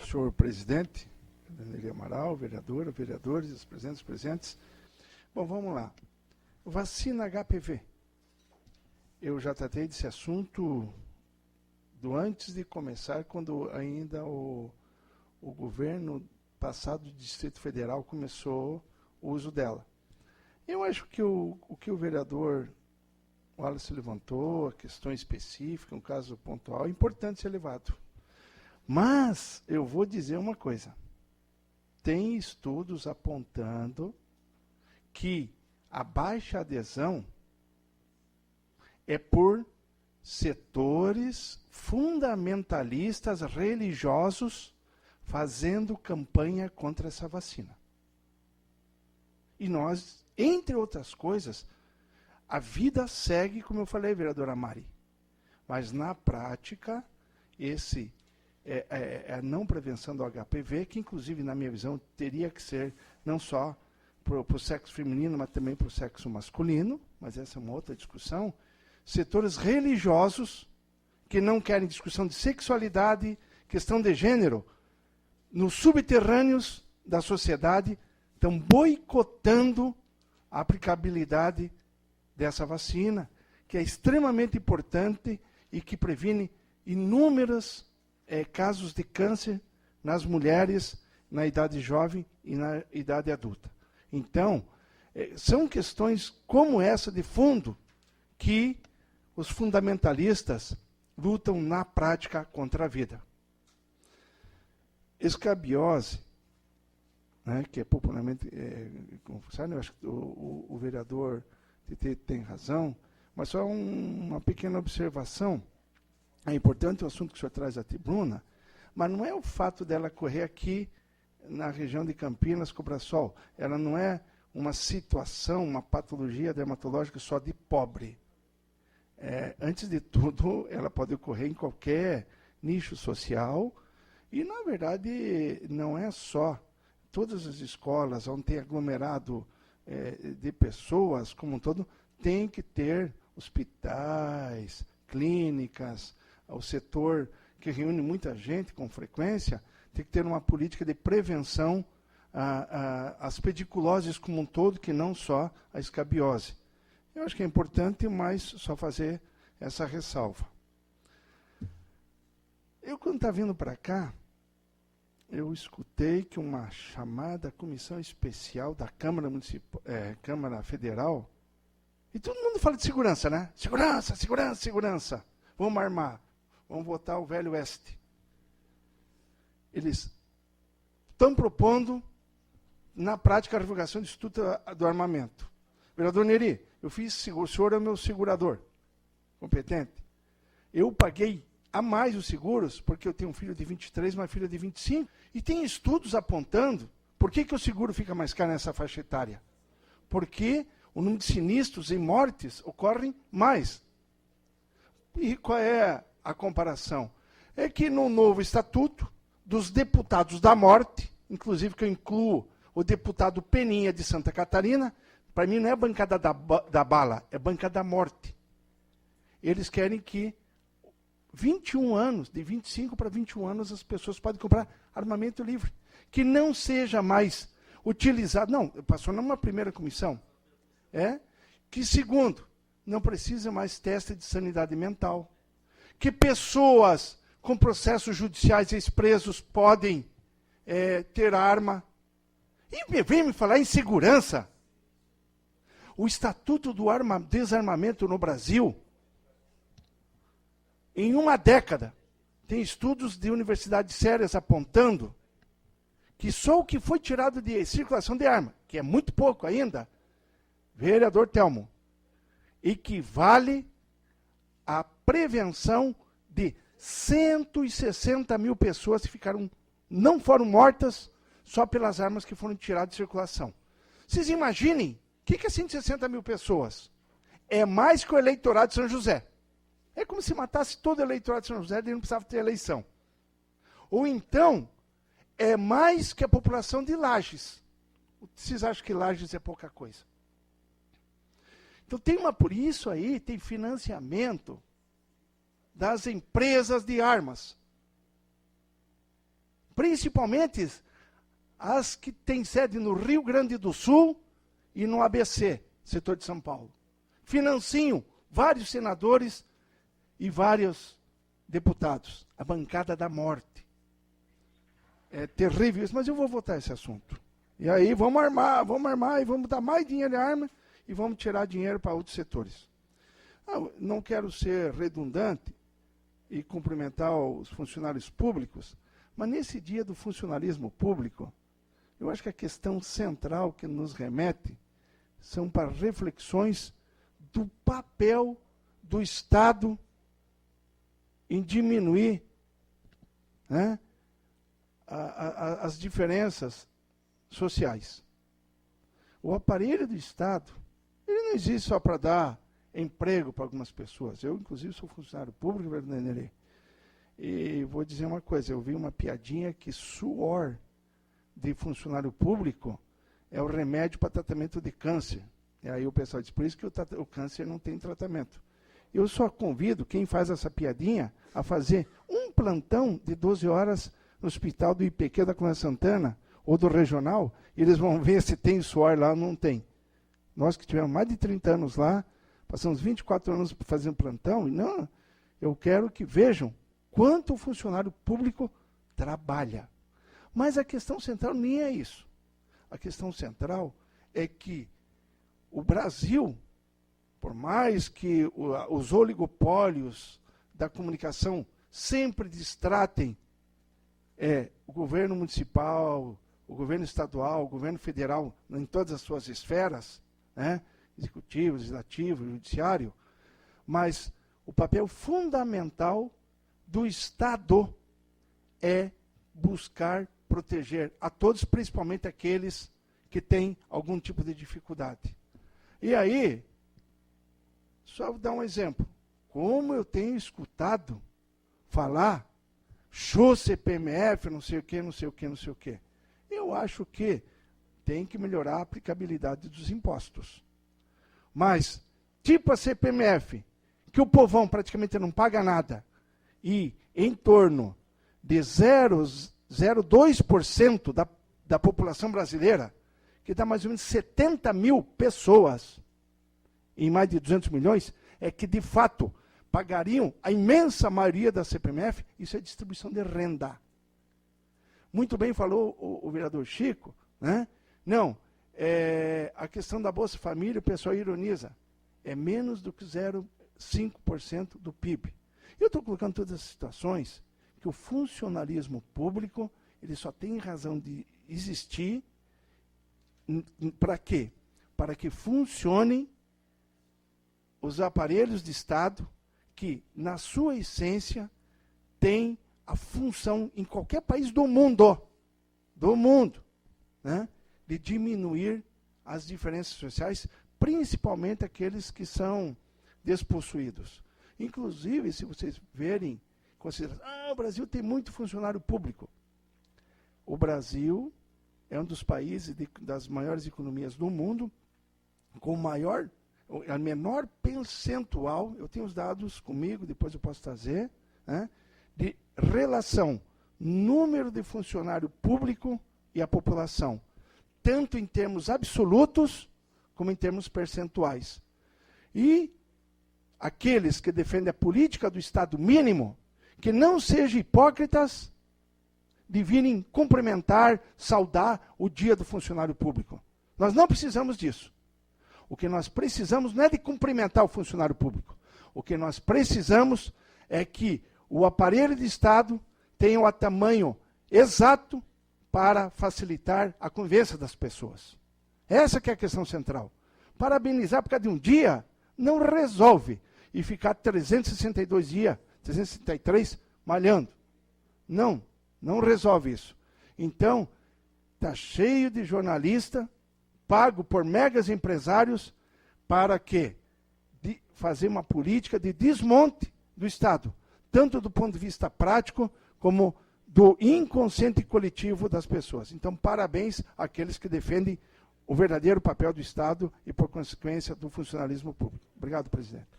senhor presidente, Daniel Amaral, vereadora, vereadores, presentes. Bom, vamos lá. Vacina HPV. Eu já tratei desse assunto antes de começar, quando ainda o governo passado do Distrito Federal começou o uso dela. Eu acho que o que o vereador Wallace levantou, a questão específica, um caso pontual, é importante ser levado. Mas eu vou dizer uma coisa. Tem estudos apontando que a baixa adesão é por setores fundamentalistas religiosos fazendo campanha contra essa vacina. E nós, entre outras coisas, a vida segue, como eu falei, vereadora Mari. Mas, na prática, a não prevenção do HPV, que, inclusive, na minha visão, teria que ser não só para o sexo feminino, mas também para o sexo masculino, mas essa é uma outra discussão. Setores religiosos que não querem discussão de sexualidade, questão de gênero, nos subterrâneos da sociedade, estão boicotando a aplicabilidade dessa vacina, que é extremamente importante e que previne inúmeros casos de câncer nas mulheres, na idade jovem e na idade adulta. Então, são questões como essa de fundo que os fundamentalistas lutam na prática contra a vida. Escabiose, né, que é popularmente confessado, eu acho que o vereador tem razão, mas só uma pequena observação. É importante o assunto que o senhor traz à tribuna, mas não é o fato dela correr aqui na região de Campinas, Cobrasol. Ela não é uma situação, uma patologia dermatológica só de pobre. Antes de tudo, ela pode ocorrer em qualquer nicho social e, na verdade, não é só. Todas as escolas onde tem aglomerado de pessoas, como um todo, tem que ter hospitais, clínicas, o setor que reúne muita gente com frequência, tem que ter uma política de prevenção às pediculoses como um todo, que não só a escabiose. Eu acho que é importante, mas só fazer essa ressalva. Eu, quando estava vindo para cá, eu escutei que uma chamada comissão especial da Câmara Federal, e todo mundo fala de segurança, né? Segurança. Vamos armar, vamos votar o Velho Oeste. Eles estão propondo, na prática, a revogação do Instituto do Armamento. Vereador Neri, eu fiz seguro, o senhor é o meu segurador competente. Eu paguei a mais os seguros, porque eu tenho um filho de 23, uma filha de 25, e tem estudos apontando por que o seguro fica mais caro nessa faixa etária. Porque o número de sinistros e mortes ocorrem mais. E qual é a comparação? É que no novo estatuto dos deputados da morte, inclusive que eu incluo o deputado Peninha de Santa Catarina, para mim não é a bancada da bala, é a bancada da morte. Eles querem que 21 anos, de 25 para 21 anos, as pessoas podem comprar armamento livre. Que não seja mais utilizado. Não, passou numa primeira comissão. Que, segundo, não precisa mais teste de sanidade mental. Que pessoas com processos judiciais ex-presos podem ter arma. E vem me falar em segurança. O Estatuto do Desarmamento no Brasil, em uma década, tem estudos de universidades sérias apontando que só o que foi tirado de circulação de arma, que é muito pouco ainda, vereador Telmo, equivale à prevenção de 160 mil pessoas que não foram mortas só pelas armas que foram tiradas de circulação. Vocês imaginem, o que é 160 mil pessoas? É mais que o eleitorado de São José. É como se matasse todo o eleitorado de São José e não precisava ter eleição. Ou então, é mais que a população de Lages. Vocês acham que Lages é pouca coisa? Então, por isso aí, tem financiamento das empresas de armas. principalmente as que têm sede no Rio Grande do Sul e no ABC, setor de São Paulo. Financiam vários senadores e vários deputados. A bancada da morte. É terrível isso, mas eu vou votar esse assunto. E aí vamos armar e vamos dar mais dinheiro em arma e vamos tirar dinheiro para outros setores. Não quero ser redundante e cumprimentar os funcionários públicos, mas nesse dia do funcionalismo público, eu acho que a questão central que nos remete são para reflexões do papel do Estado em diminuir, né, as diferenças sociais. O aparelho do Estado, ele não existe só para dar emprego para algumas pessoas. Eu, inclusive, sou funcionário público, verdadeiro. E vou dizer uma coisa, eu vi uma piadinha que suor de funcionário público é o remédio para tratamento de câncer. E aí o pessoal diz, por isso que o câncer não tem tratamento. Eu só convido quem faz essa piadinha a fazer um plantão de 12 horas no hospital do IPQ da Colônia Santana ou do regional, e eles vão ver se tem suor lá ou não tem. Nós que tivemos mais de 30 anos lá, passamos 24 anos fazendo plantão, e não, eu quero que vejam quanto o funcionário público trabalha. Mas a questão central nem é isso. A questão central é que o Brasil, por mais que os oligopólios da comunicação sempre distratem o governo municipal, o governo estadual, o governo federal, em todas as suas esferas, né, executivo, legislativo, judiciário, mas o papel fundamental do Estado é buscar proteger a todos, principalmente aqueles que têm algum tipo de dificuldade. E aí, só vou dar um exemplo. Como eu tenho escutado falar, show CPMF, não sei o quê, não sei o quê, não sei o quê. Eu acho que tem que melhorar a aplicabilidade dos impostos. Mas, tipo a CPMF, que o povão praticamente não paga nada, e em torno de 0,02% da população brasileira, que dá mais ou menos 70 mil pessoas, em mais de 200 milhões, é que, de fato, pagariam a imensa maioria da CPMF, isso é distribuição de renda. Muito bem falou o vereador Chico, né? Não, a questão da Bolsa Família, o pessoal ironiza, é menos do que 0,5% do PIB. Eu estou colocando todas as situações que o funcionalismo público, ele só tem razão de existir para quê? Para que funcionem os aparelhos de Estado que, na sua essência, têm a função, em qualquer país do mundo, né, de diminuir as diferenças sociais, principalmente aqueles que são despossuídos. Inclusive, se vocês verem, consideram, o Brasil tem muito funcionário público. O Brasil é um dos países das maiores economias do mundo, com a menor percentual, eu tenho os dados comigo, depois eu posso trazer, né, de relação número de funcionário público e a população, tanto em termos absolutos, como em termos percentuais. E aqueles que defendem a política do Estado mínimo, que não sejam hipócritas de virem cumprimentar, saudar o dia do funcionário público. Nós não precisamos disso. O que nós precisamos não é de cumprimentar o funcionário público. O que nós precisamos é que o aparelho de Estado tenha o tamanho exato para facilitar a convivência das pessoas. Essa que é a questão central. Parabenizar por causa de um dia não resolve. E ficar 362 dias, 363, malhando. Não resolve isso. Então, está cheio de jornalista, pago por megas empresários, para quê? Fazer uma política de desmonte do Estado, tanto do ponto de vista prático, como do inconsciente coletivo das pessoas. Então, parabéns àqueles que defendem o verdadeiro papel do Estado e, por consequência, do funcionalismo público. Obrigado, presidente.